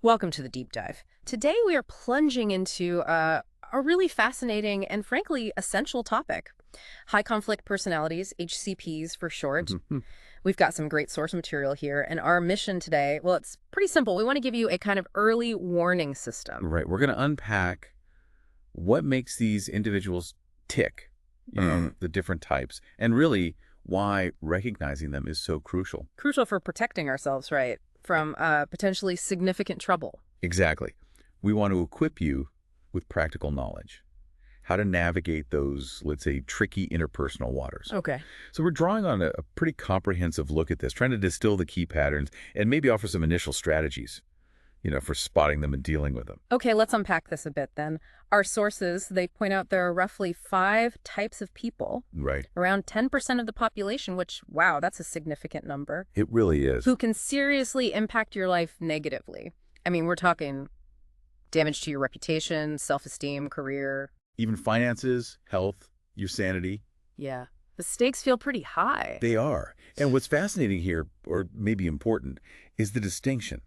Welcome to the deep dive. Today we are plunging into a really fascinating and frankly essential topic. High conflict personalities, HCPs for short. Mhm. We've got some great source material here, and our mission today, well, it's pretty simple. We want to give you a kind of early warning system. Right. We're going to unpack what makes these individuals tick, the different types, and really why recognizing them is so crucial. Crucial for protecting ourselves, right, from potentially significant trouble. Exactly. We want to equip you with practical knowledge, how to navigate those, let's say, tricky interpersonal waters. Okay. So we're drawing on a pretty comprehensive look at this, trying to distill the key patterns and maybe offer some initial strategies, for spotting them and dealing with them. Okay, let's unpack this a bit then. Our sources, they point out there are roughly 5 types of people, Right. around 10% of the population, which, wow, that's a significant number, It really is. who can seriously impact your life negatively. I mean, we're talking damage to your reputation, self-esteem, career. Even finances, health, your sanity. Yeah. The stakes feel pretty high. They are. And what's fascinating here, or maybe important, is the distinction.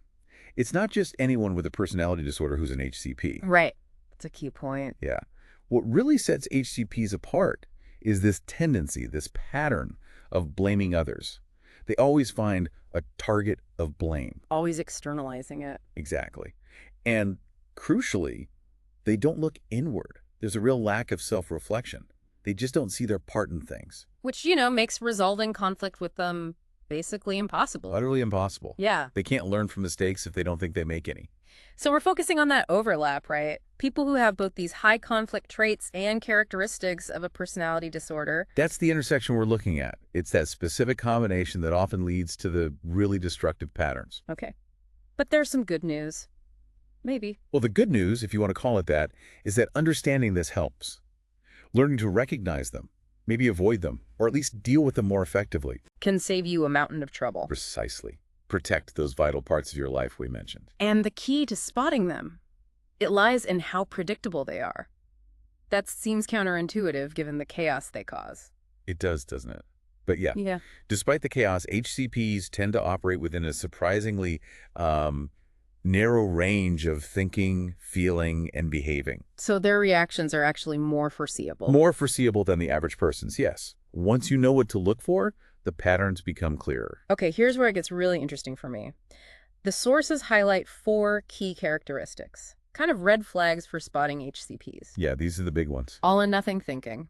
It's not just anyone with a personality disorder who's an HCP. Right. That's a key point. Yeah. What really sets HCPs apart is this tendency, this pattern of blaming others. They always find a target of blame. Always externalizing it. Exactly. And crucially, they don't look inward. There's a real lack of self-reflection. They just don't see their part in things. Which, makes resolving conflict with them basically impossible. Utterly impossible. Yeah. They can't learn from mistakes if they don't think they make any. So we're focusing on that overlap, right? People who have both these high conflict traits and characteristics of a personality disorder. That's the intersection we're looking at. It's that specific combination that often leads to the really destructive patterns. Okay. But there's some good news. Maybe. Well, the good news, if you want to call it that, is that understanding this helps. Learning to recognize them, maybe avoid them, or at least deal with them more effectively. Can save you a mountain of trouble. Precisely. Protect those vital parts of your life we mentioned. And the key to spotting them, it lies in how predictable they are. That seems counterintuitive given the chaos they cause. It does, doesn't it? But yeah, Yeah. despite the chaos, HCPs tend to operate within a surprisingly narrow range of thinking, feeling, and behaving. So their reactions are actually more foreseeable. More foreseeable than the average person's, yes. Once you know what to look for, the patterns become clearer. Okay, here's where it gets really interesting for me. The sources highlight 4 key characteristics, kind of red flags for spotting HCPs. Yeah, these are the big ones. All or nothing thinking,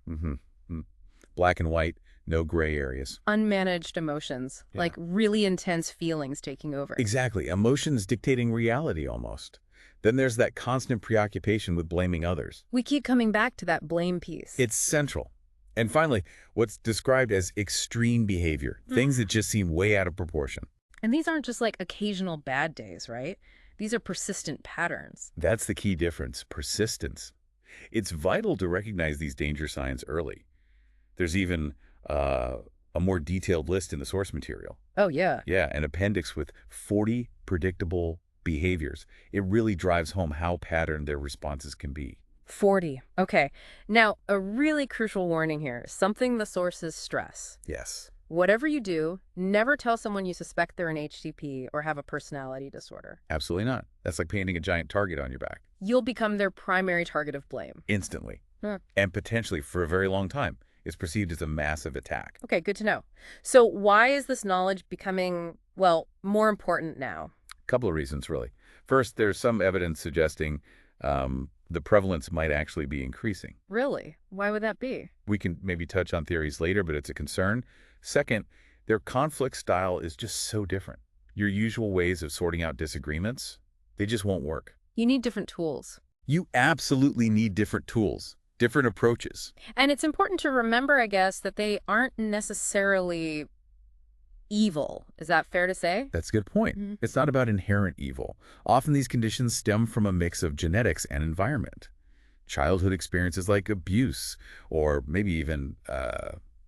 Black and white, no gray areas. unmanaged emotions, Yeah. like really intense feelings taking over. Exactly. Emotions dictating reality almost. Then there's that constant preoccupation with blaming others. We keep coming back to that blame piece. It's central. And finally, what's described as extreme behavior, things that just seem way out of proportion. And these aren't just like occasional bad days, right? These are persistent patterns. That's the key difference, persistence. It's vital to recognize these danger signs early. There's even a more detailed list in the source material. Oh, yeah. Yeah, an appendix with 40 predictable behaviors. It really drives home how patterned their responses can be. 40. Okay. Now, a really crucial warning here, something the sources stress. Yes. Whatever you do, never tell someone you suspect they're an HCP or have a personality disorder. Absolutely not. That's like painting a giant target on your back. You'll become their primary target of blame. Instantly. Hmm. And potentially for a very long time. It's perceived as a massive attack. Okay, good to know. So why is this knowledge becoming, well, more important now? A couple of reasons, really. First, there's some evidence suggesting the prevalence might actually be increasing. Really? Why would that be? We can maybe touch on theories later, but it's a concern. Second, their conflict style is just so different. Your usual ways of sorting out disagreements, they just won't work. You need different tools. You absolutely need different tools, different approaches. And it's important to remember, I guess, that they aren't necessarily evil. Is that fair to say? That's a good point. Mhm. It's not about inherent evil. Often these conditions stem from a mix of genetics and environment. Childhood experiences like abuse, or maybe even,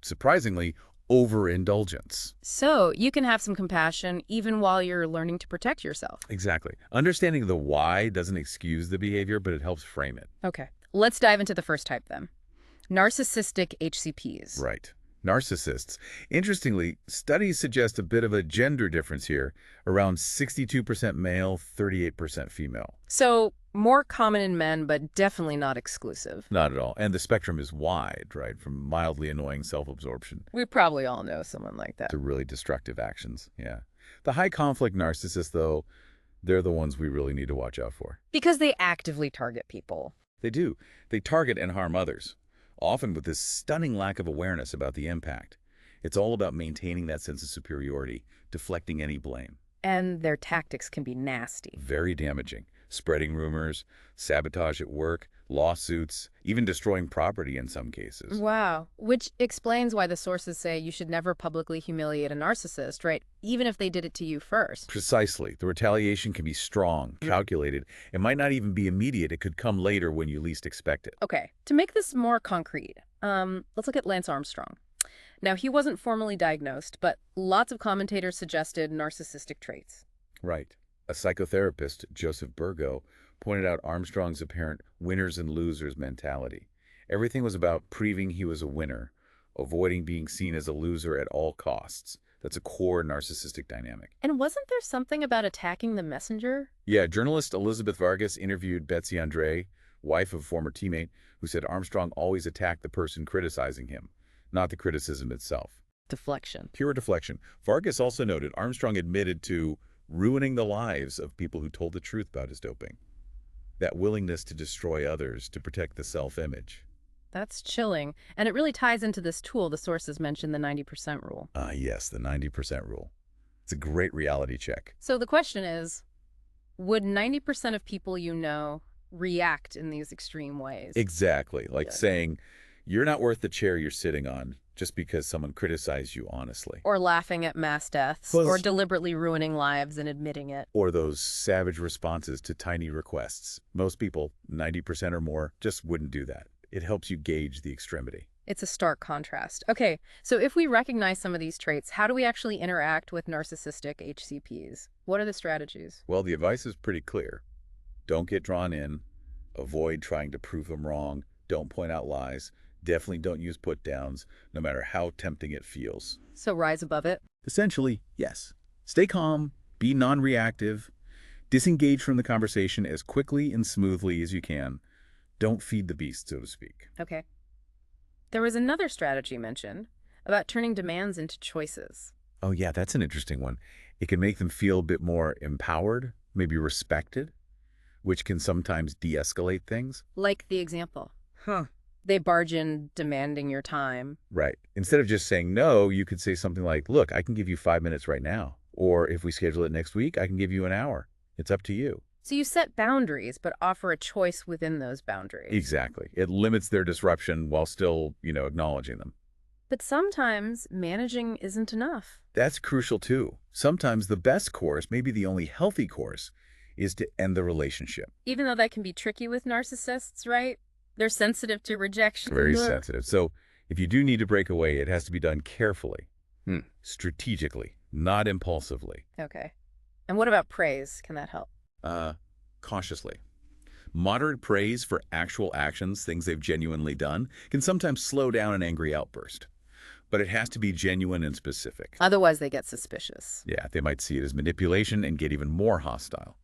surprisingly, overindulgence. So you can have some compassion even while you're learning to protect yourself. Exactly. Understanding the why doesn't excuse the behavior, but it helps frame it. Okay, let's dive into the first type then. Narcissistic HCPs. Right. narcissists. Interestingly, studies suggest a bit of a gender difference here, around 62% male, 38% female. So more common in men, but definitely not exclusive. Not at all. And the spectrum is wide, right? From mildly annoying self-absorption We probably all know someone like that. to really destructive actions. Yeah. The high conflict narcissists, though, they're the ones we really need to watch out for. Because they actively target people. They do. They target and harm others, often with this stunning lack of awareness about the impact. It's all about maintaining that sense of superiority, deflecting any blame. And their tactics can be nasty. Very damaging. Spreading rumors, sabotage at work, lawsuits, even destroying property in some cases. Wow. Which explains why the sources say you should never publicly humiliate a narcissist, right? Even if they did it to you first. Precisely. The retaliation can be strong, calculated. It might not even be immediate. It could come later when you least expect it. Okay, to make this more concrete, let's look at Lance Armstrong. Now, he wasn't formally diagnosed, but lots of commentators suggested narcissistic traits. Right. A psychotherapist, Joseph Burgo, pointed out Armstrong's apparent winners and losers mentality. Everything was about proving he was a winner, avoiding being seen as a loser at all costs. That's a core narcissistic dynamic. And wasn't there something about attacking the messenger? Yeah, journalist Elizabeth Vargas interviewed Betsy Andre, wife of a former teammate, who said Armstrong always attacked the person criticizing him, not the criticism itself. Deflection. Pure deflection. Vargas also noted Armstrong admitted to ruining the lives of people who told the truth about his doping. That willingness to destroy others to protect the self-image. That's chilling. And it really ties into this tool the sources mentioned, the 90% rule. Yes, the 90% rule. It's a great reality check. So the question is, would 90% of people you know react in these extreme ways? Exactly. Like Yeah. saying, you're not worth the chair you're sitting on just because someone criticized you honestly. Or laughing at mass deaths, Well, or deliberately ruining lives and admitting it. Or those savage responses to tiny requests. Most people, 90% or more, just wouldn't do that. It helps you gauge the extremity. It's a stark contrast. Okay, so if we recognize some of these traits, how do we actually interact with narcissistic HCPs? What are the strategies? Well, the advice is pretty clear. Don't get drawn in. Avoid trying to prove them wrong. Don't point out lies. Definitely don't use put-downs, no matter how tempting it feels. So rise above it? Essentially, yes. Stay calm, be non-reactive, disengage from the conversation as quickly and smoothly as you can. Don't feed the beast, so to speak. Okay. There was another strategy mentioned about turning demands into choices. Oh yeah, that's an interesting one. It can make them feel a bit more empowered, maybe respected, which can sometimes de-escalate things. Like the example. They barge in demanding your time. Right. Instead of just saying no, you could say something like, look, I can give you 5 minutes right now. Or if we schedule it next week, I can give you an hour. It's up to you. So you set boundaries, but offer a choice within those boundaries. Exactly. It limits their disruption while still, acknowledging them. But sometimes managing isn't enough. That's crucial too. Sometimes the best course, maybe the only healthy course, is to end the relationship. Even though that can be tricky with narcissists, right? They're sensitive to rejection. Very sensitive. So if you do need to break away, it has to be done carefully, strategically, not impulsively. Okay. And what about praise? Can that help? Cautiously. Moderate praise for actual actions, things they've genuinely done, can sometimes slow down an angry outburst. But it has to be genuine and specific. Otherwise, they get suspicious. Yeah, they might see it as manipulation and get even more hostile.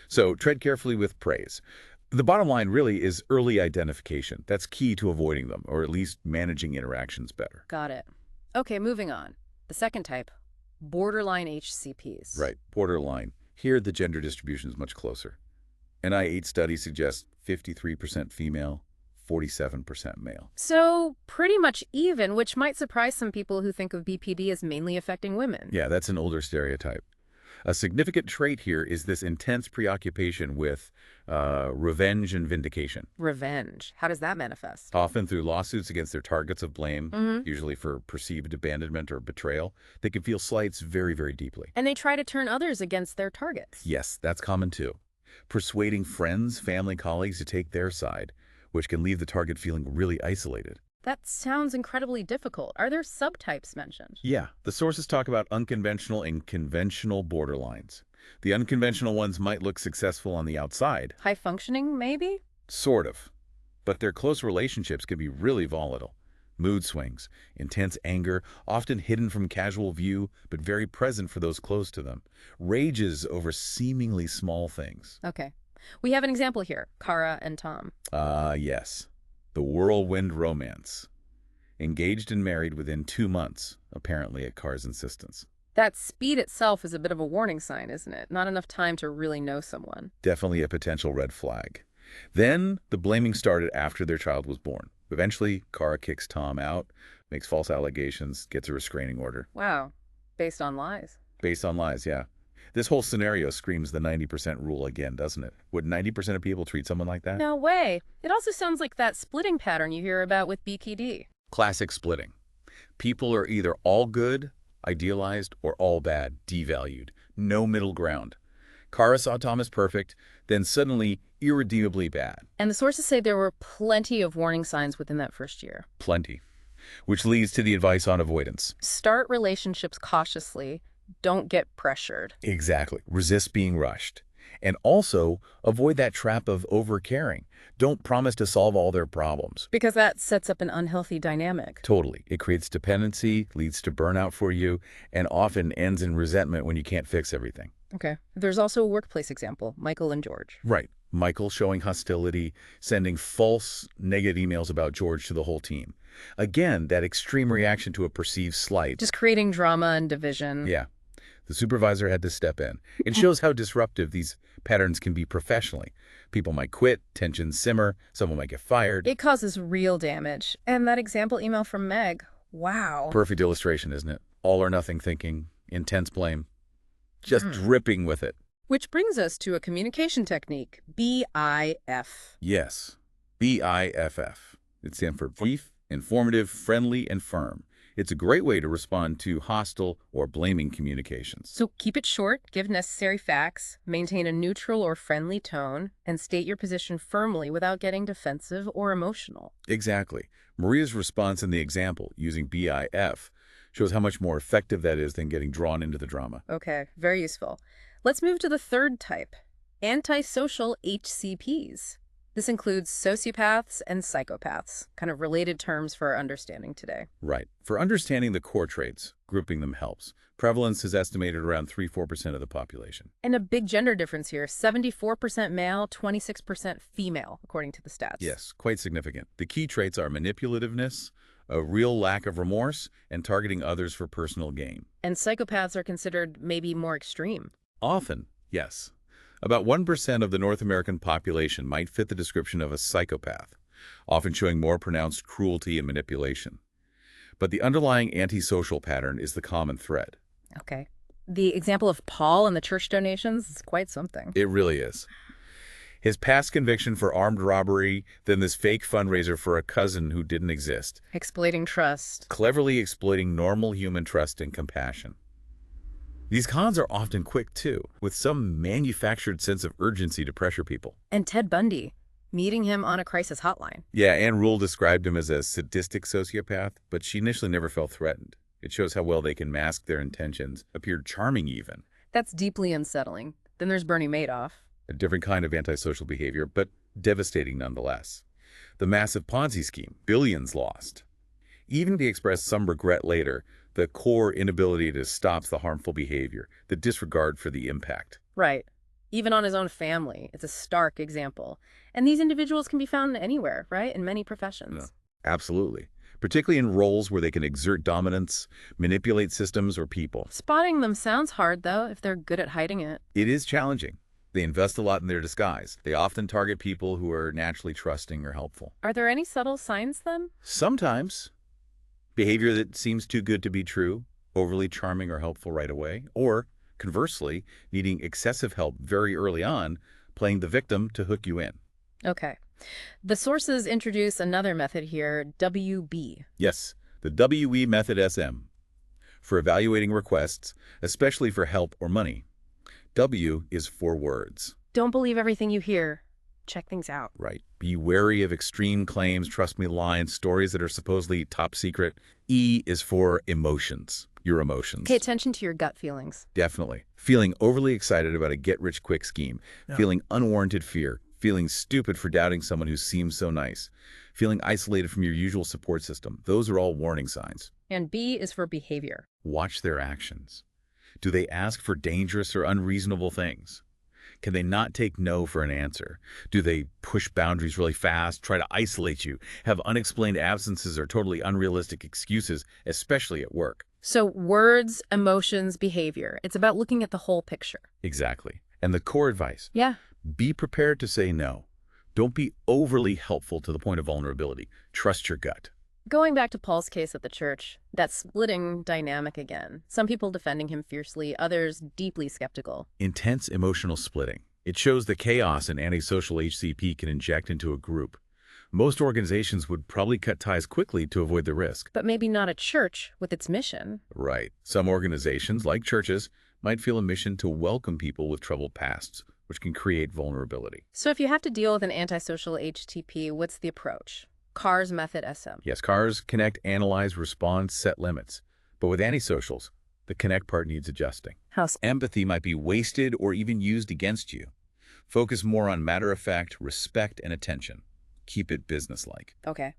So tread carefully with praise. The bottom line really is early identification. That's key to avoiding them, or at least managing interactions better. Got it. Okay, moving on. The second type, borderline HCPs. Right, borderline. Here, the gender distribution is much closer. NIH study suggests 53% female, 47% male. So pretty much even, which might surprise some people who think of BPD as mainly affecting women. Yeah, that's an older stereotype. A significant trait here is this intense preoccupation with revenge and vindication. Revenge. How does that manifest? Often through lawsuits against their targets of blame, usually for perceived abandonment or betrayal. They can feel slights very, very deeply. And they try to turn others against their targets. Yes, that's common too. Persuading friends, family, colleagues to take their side, which can leave the target feeling really isolated. That sounds incredibly difficult. Are there subtypes mentioned? Yeah, the sources talk about unconventional and conventional borderlines. The unconventional ones might look successful on the outside. High functioning, maybe? Sort of. But their close relationships can be really volatile. mood swings, intense anger, often hidden from casual view, but very present for those close to them. Rages over seemingly small things. Okay. We have an example here, Kara and Tom. Yes. The whirlwind romance. Engaged and married within 2 months, apparently at Kara's insistence. That speed itself is a bit of a warning sign, isn't it? Not enough time to really know someone. Definitely a potential red flag. Then the blaming started after their child was born. Eventually, Kara kicks Tom out, makes false allegations, gets a restraining order. Wow. Based on lies. Based on lies, yeah. This whole scenario screams the 90% rule again, doesn't it? Would 90% of people treat someone like that? No way. It also sounds like that splitting pattern you hear about with BPD. Classic splitting. People are either all good, idealized, or all bad, devalued. No middle ground. Kara saw Tom as perfect, then suddenly irredeemably bad. And the sources say there were plenty of warning signs within that first year. Plenty. Which leads to the advice on avoidance. Start relationships cautiously. Don't get pressured. Exactly. Resist being rushed. And also, avoid that trap of overcaring. Don't promise to solve all their problems. Because that sets up an unhealthy dynamic. Totally. It creates dependency, leads to burnout for you, and often ends in resentment when you can't fix everything. Okay. There's also a workplace example, Michael and George. Right. Michael showing hostility, sending false negative emails about George to the whole team. Again, that extreme reaction to a perceived slight. Just creating drama and division. Yeah. The supervisor had to step in. It shows how disruptive these patterns can be professionally. People might quit, tensions simmer, someone might get fired. It causes real damage. And that example email from Meg, wow. Perfect illustration, isn't it? All or nothing thinking, intense blame, just dripping with it. Which brings us to a communication technique, BIF. Yes, BIFF. It stands for brief, informative, friendly, and firm. It's a great way to respond to hostile or blaming communications. So keep it short, give necessary facts, maintain a neutral or friendly tone, and state your position firmly without getting defensive or emotional. Exactly. Maria's response in the example, using BIF, shows how much more effective that is than getting drawn into the drama. Okay, very useful. Let's move to the third type, antisocial HCPs. This includes sociopaths and psychopaths, kind of related terms for our understanding today. Right. For understanding the core traits, grouping them helps. Prevalence is estimated around 3–4% of the population. And a big gender difference here, 74% male, 26% female, according to the stats. Yes, quite significant. The key traits are manipulativeness, a real lack of remorse, and targeting others for personal gain. And psychopaths are considered maybe more extreme. Often, yes. About 1% of the North American population might fit the description of a psychopath, often showing more pronounced cruelty and manipulation. But the underlying antisocial pattern is the common thread. Okay. The example of Paul and the church donations is quite something. It really is. His past conviction for armed robbery, then this fake fundraiser for a cousin who didn't exist. Exploiting trust. Cleverly exploiting normal human trust and compassion. These cons are often quick, too, with some manufactured sense of urgency to pressure people. And Ted Bundy, meeting him on a crisis hotline. Yeah, Anne Rule described him as a sadistic sociopath, but she initially never felt threatened. It shows how well they can mask their intentions, appear charming even. That's deeply unsettling. Then there's Bernie Madoff. A different kind of antisocial behavior, but devastating nonetheless. The massive Ponzi scheme, billions lost. Even if he expressed some regret later, the core inability to stop the harmful behavior, the disregard for the impact. Right. Even on his own family. It's a stark example. And these individuals can be found anywhere, right? In many professions. Yeah, absolutely. Particularly in roles where they can exert dominance, manipulate systems or people. Spotting them sounds hard, though, if they're good at hiding it. It is challenging. They invest a lot in their disguise. They often target people who are naturally trusting or helpful. Are there any subtle signs, then? Sometimes. Behavior that seems too good to be true, overly charming or helpful right away, or, conversely, needing excessive help very early on, playing the victim to hook you in. Okay. The sources introduce another method here, WB. Yes, the WE method SM, for evaluating requests, especially for help or money. W is 4 words. Don't believe everything you hear. Check things out. Right. Be wary of extreme claims, trust me lines, stories that are supposedly top secret. E is for emotions, your emotions. Pay attention to your gut feelings. Definitely. Feeling overly excited about a get-rich-quick scheme, feeling unwarranted fear, feeling stupid for doubting someone who seems so nice, feeling isolated from your usual support system. Those are all warning signs. And B is for behavior. Watch their actions. Do they ask for dangerous or unreasonable things? Can they not take no for an answer? Do they push boundaries really fast, try to isolate you, have unexplained absences or totally unrealistic excuses, especially at work? So words, emotions, behavior. It's about looking at the whole picture. Exactly. And the core advice, Yeah. be prepared to say no. Don't be overly helpful to the point of vulnerability. Trust your gut. Going back to Paul's case at the church, that splitting dynamic again. Some people defending him fiercely, others deeply skeptical. Intense emotional splitting. It shows the chaos an antisocial HCP can inject into a group. Most organizations would probably cut ties quickly to avoid the risk. But maybe not a church with its mission. Right. Some organizations, like churches, might feel a mission to welcome people with troubled pasts, which can create vulnerability. So if you have to deal with an antisocial HTP, what's the approach? CARS method SM. Yes, CARS, connect, analyze, respond, set limits. But with antisocials, the connect part needs adjusting. How so? Empathy might be wasted or even used against you. Focus more on matter-of-fact respect and attention. Keep it businesslike. Okay.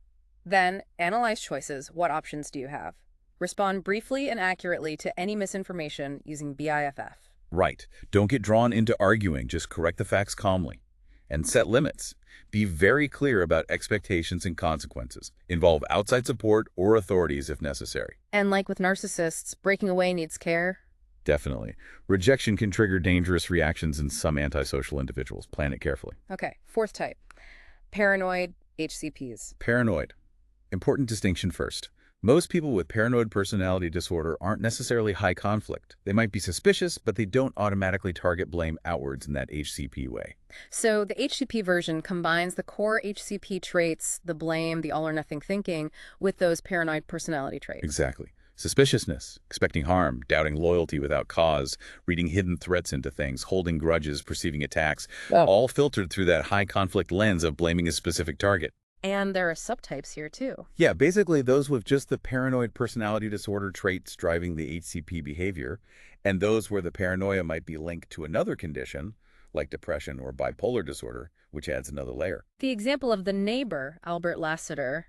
Then analyze choices. What options do you have? Respond briefly and accurately to any misinformation using BIFF. Right. Don't get drawn into arguing. Just correct the facts calmly. And set limits. Be very clear about expectations and consequences. Involve outside support or authorities if necessary. And like with narcissists, breaking away needs care. Definitely. Rejection can trigger dangerous reactions in some antisocial individuals. Plan it carefully. Okay, fourth type. Paranoid HCPs. Paranoid. Important distinction first. Most people with paranoid personality disorder aren't necessarily high conflict. They might be suspicious, but they don't automatically target blame outwards in that HCP way. So the HCP version combines the core HCP traits, the blame, the all-or-nothing thinking, with those paranoid personality traits. Exactly. Suspiciousness, expecting harm, doubting loyalty without cause, reading hidden threats into things, holding grudges, perceiving attacks, all filtered through that high conflict lens of blaming a specific target. And there are subtypes here, too. Yeah, basically those with just the paranoid personality disorder traits driving the HCP behavior, and those where the paranoia might be linked to another condition, like depression or bipolar disorder, which adds another layer. The example of the neighbor, Albert Lassiter,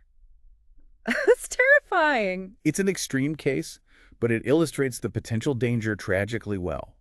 it's terrifying. It's an extreme case, but it illustrates the potential danger tragically well.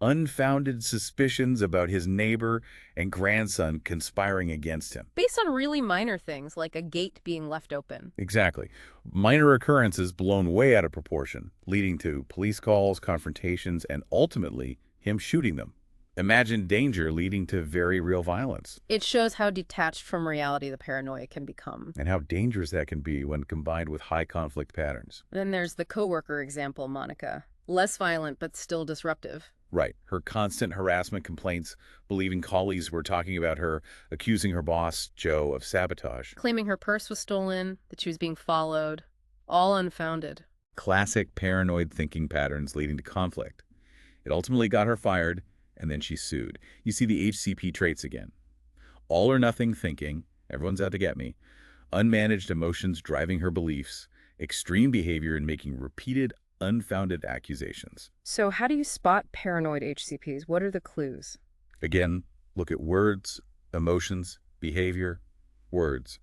Unfounded suspicions about his neighbor and grandson conspiring against him. Based on really minor things, like a gate being left open. Exactly. Minor occurrences blown way out of proportion, leading to police calls, confrontations, and ultimately him shooting them. Imagine danger leading to very real violence. It shows how detached from reality the paranoia can become. And how dangerous that can be when combined with high conflict patterns. Then there's the coworker example, Monica. Less violent, but still disruptive. Right. Her constant harassment complaints, believing colleagues were talking about her, accusing her boss, Joe, of sabotage. Claiming her purse was stolen, that she was being followed. All unfounded. Classic paranoid thinking patterns leading to conflict. It ultimately got her fired, and then she sued. You see the HCP traits again. All or nothing thinking, everyone's out to get me, unmanaged emotions driving her beliefs, extreme behavior in making repeated, unfounded accusations. So how do you spot paranoid HCPs? What are the clues? Again, look at words, emotions, behavior, words.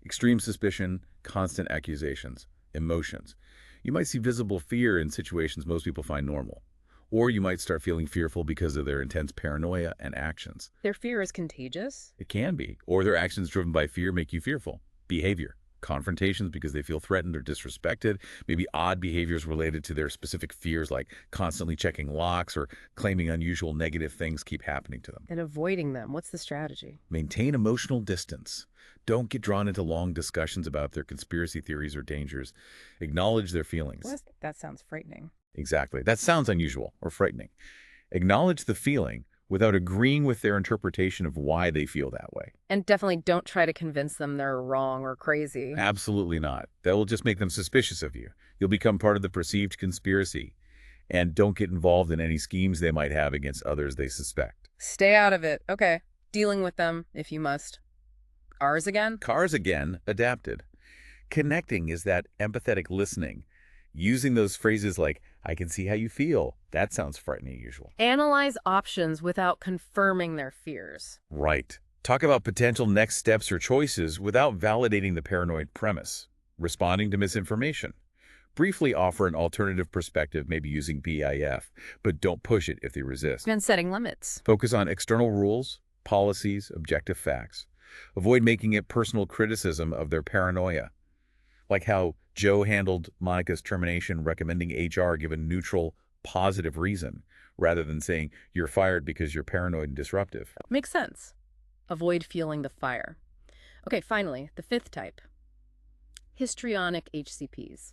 Extreme suspicion, constant accusations, emotions. You might see visible fear in situations most people find normal. Or you might start feeling fearful because of their intense paranoia and actions. Their fear is contagious? It can be. Or their actions driven by fear make you fearful. Behavior. Confrontations because they feel threatened or disrespected. Maybe odd behaviors related to their specific fears, like constantly checking locks or claiming unusual negative things keep happening to them. And avoiding them. What's the strategy? Maintain emotional distance. Don't get drawn into long discussions about their conspiracy theories or dangers. Acknowledge their feelings. That sounds frightening. Exactly. That sounds unusual or frightening. Acknowledge the feeling without agreeing with their interpretation of why they feel that way. And definitely don't try to convince them they're wrong or crazy. Absolutely not. That will just make them suspicious of you. You'll become part of the perceived conspiracy. And don't get involved in any schemes they might have against others they suspect. Stay out of it. Okay. Dealing with them, if you must. Ours again? CARS again, adapted. Connecting is that empathetic listening. Using those phrases like, I can see how you feel. That sounds frightening usual. Analyze options without confirming their fears. Right. Talk about potential next steps or choices without validating the paranoid premise. Responding to misinformation. Briefly offer an alternative perspective, maybe using BIF, but don't push it if they resist. And setting limits. Focus on external rules, policies, objective facts. Avoid making it personal criticism of their paranoia, like how Joe handled Monica's termination, recommending HR give a neutral, positive reason, rather than saying you're fired because you're paranoid and disruptive. Makes sense. Avoid fueling the fire. Okay, finally, the fifth type. Histrionic HCPs.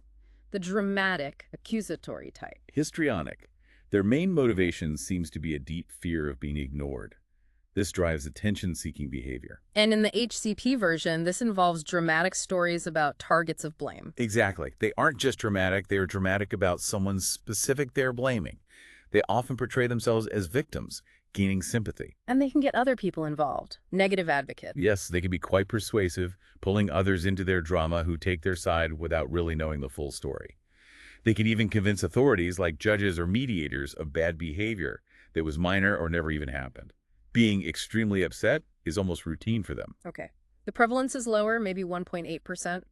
The dramatic, accusatory type. Histrionic. Their main motivation seems to be a deep fear of being ignored. This drives attention-seeking behavior. And in the HCP version, this involves dramatic stories about targets of blame. Exactly. They aren't just dramatic, they are dramatic about someone specific they're blaming. They often portray themselves as victims, gaining sympathy. And they can get other people involved. Negative advocate. Yes, they can be quite persuasive, pulling others into their drama who take their side without really knowing the full story. They can even convince authorities like judges or mediators of bad behavior that was minor or never even happened. Being extremely upset is almost routine for them. Okay. The prevalence is lower, maybe 1.8%,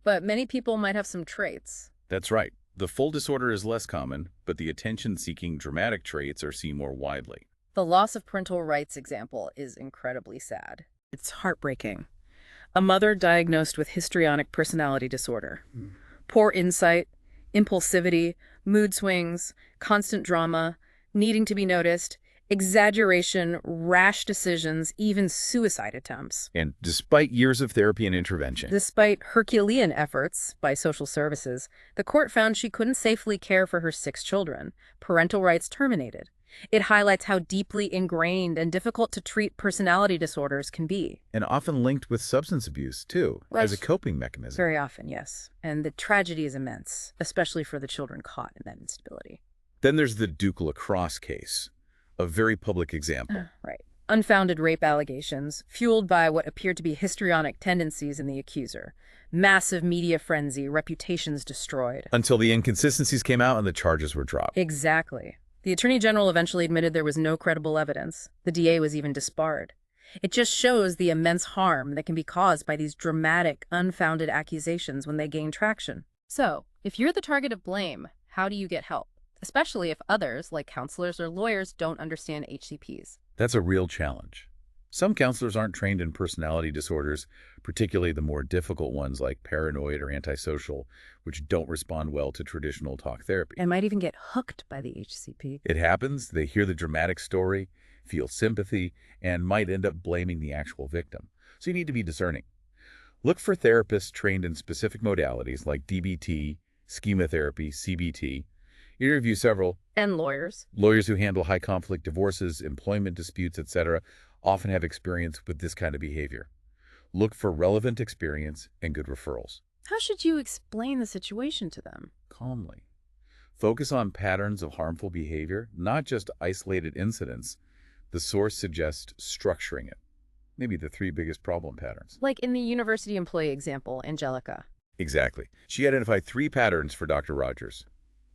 but many people might have some traits. That's right. The full disorder is less common, but the attention-seeking dramatic traits are seen more widely. The loss of parental rights example is incredibly sad. It's heartbreaking. A mother diagnosed with histrionic personality disorder. Poor insight, impulsivity, mood swings, constant drama, needing to be noticed, exaggeration, rash decisions, even suicide attempts. And despite years of therapy and intervention, Despite Herculean efforts by social services, the court found she couldn't safely care for her 6 children. Parental rights terminated. It highlights how deeply ingrained and difficult to treat personality disorders can be. and often linked with substance abuse, too, as a Right. coping mechanism. Very often, yes. And the tragedy is immense, especially for the children caught in that instability. Then there's the Duke Lacrosse case, a very public example. Right. Unfounded rape allegations, fueled by what appeared to be histrionic tendencies in the accuser. Massive media frenzy, reputations destroyed. Until the inconsistencies came out and the charges were dropped. Exactly. The Attorney General eventually admitted there was no credible evidence. The DA was even disbarred. It just shows the immense harm that can be caused by these dramatic, unfounded accusations when they gain traction. So, if you're the target of blame, how do you get help? Especially if others, like counselors or lawyers, don't understand HCPs. That's a real challenge. Some counselors aren't trained in personality disorders, particularly the more difficult ones like paranoid or antisocial, which don't respond well to traditional talk therapy. And might even get hooked by the HCP. It happens, they hear the dramatic story, feel sympathy, and might end up blaming the actual victim. So you need to be discerning. Look for therapists trained in specific modalities like DBT, schema therapy, CBT. Interview several. And lawyers. Lawyers who handle high-conflict divorces, employment disputes, etc., often have experience with this kind of behavior. Look for relevant experience and good referrals. How should you explain the situation to them? Calmly. Focus on patterns of harmful behavior, not just isolated incidents. The source suggests structuring it. Maybe the 3 biggest problem patterns. Like in the university employee example, Angelica. Exactly. She identified 3 patterns for Dr. Rogers.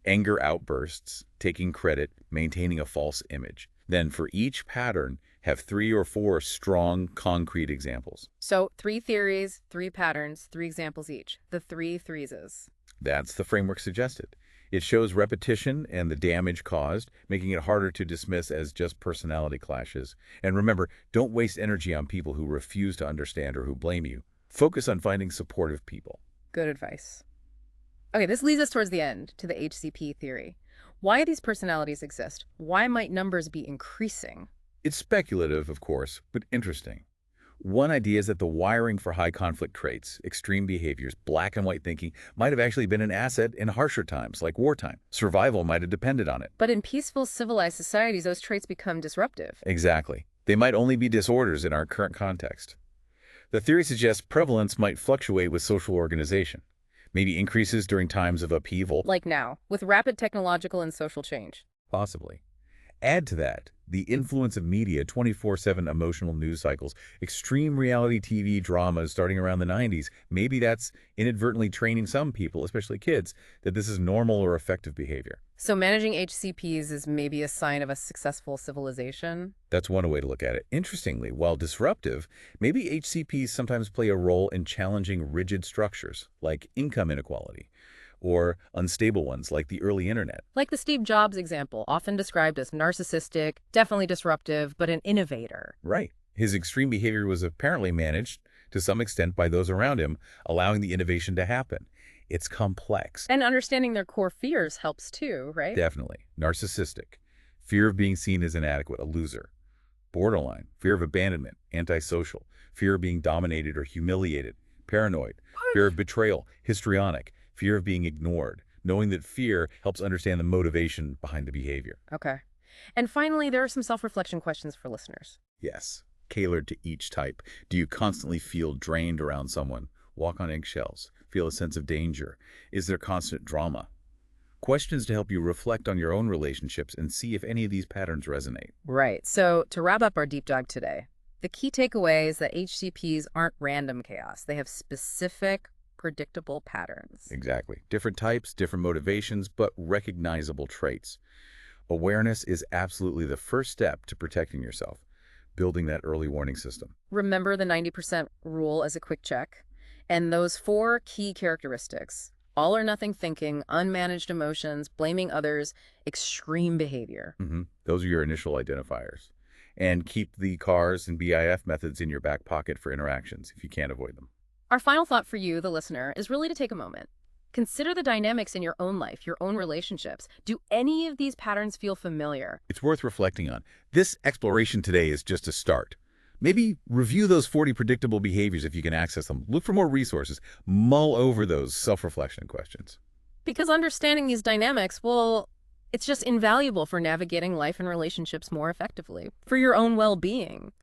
Anger outbursts, taking credit, maintaining a false image. Then for each pattern, have 3 or 4 strong, concrete examples. So 3 theories, 3 patterns, 3 examples each. The 3 threeses. That's the framework suggested. It shows repetition and the damage caused, making it harder to dismiss as just personality clashes. And remember, don't waste energy on people who refuse to understand or who blame you. Focus on finding supportive people. Good advice. Okay, this leads us towards the end, to the HCP theory. Why these personalities exist? Why might numbers be increasing? It's speculative, of course, but interesting. One idea is that the wiring for high conflict traits, extreme behaviors, black and white thinking, might have actually been an asset in harsher times, like wartime. Survival might have depended on it. But in peaceful, civilized societies, those traits become disruptive. Exactly. They might only be disorders in our current context. The theory suggests prevalence might fluctuate with social organization, maybe increases during times of upheaval. Like now, with rapid technological and social change. Possibly. Add to that the influence of media, 24/7 emotional news cycles, extreme reality TV dramas starting around the 90s. Maybe that's inadvertently training some people, especially kids, that this is normal or effective behavior. So managing HCPs is maybe a sign of a successful civilization? That's one way to look at it. Interestingly, while disruptive, maybe HCPs sometimes play a role in challenging rigid structures, like income inequality, or unstable ones like the early internet. Like the Steve Jobs example, often described as narcissistic, definitely disruptive, but an innovator. Right. His extreme behavior was apparently managed to some extent by those around him, allowing the innovation to happen. It's complex. And understanding their core fears helps too, right? Definitely. Narcissistic. Fear of being seen as inadequate, a loser. Borderline. Fear of abandonment, antisocial. Fear of being dominated or humiliated. Paranoid. Fear of betrayal, histrionic. Fear of being ignored. Knowing that fear helps understand the motivation behind the behavior. Okay. And finally, there are some self-reflection questions for listeners. Yes. Tailored to each type. Do you constantly feel drained around someone? Walk on eggshells? Feel a sense of danger? Is there constant drama? Questions to help you reflect on your own relationships and see if any of these patterns resonate. Right. So to wrap up our deep dive today, the key takeaway is that HCPs aren't random chaos. They have specific, predictable patterns. Exactly. Different types, different motivations, but recognizable traits. Awareness is absolutely the first step to protecting yourself, building that early warning system. Remember the 90% rule as a quick check. And those 4 key characteristics: all or nothing thinking, unmanaged emotions, blaming others, extreme behavior. Those are your initial identifiers. And keep the CARS and BIF methods in your back pocket for interactions if you can't avoid them. Our final thought for you, the listener, is really to take a moment. Consider the dynamics in your own life, your own relationships. Do any of these patterns feel familiar? It's worth reflecting on. This exploration today is just a start. Maybe review those 40 predictable behaviors if you can access them. Look for more resources. Mull over those self-reflection questions. Because understanding these dynamics, well, it's just invaluable for navigating life and relationships more effectively, for your own well-being.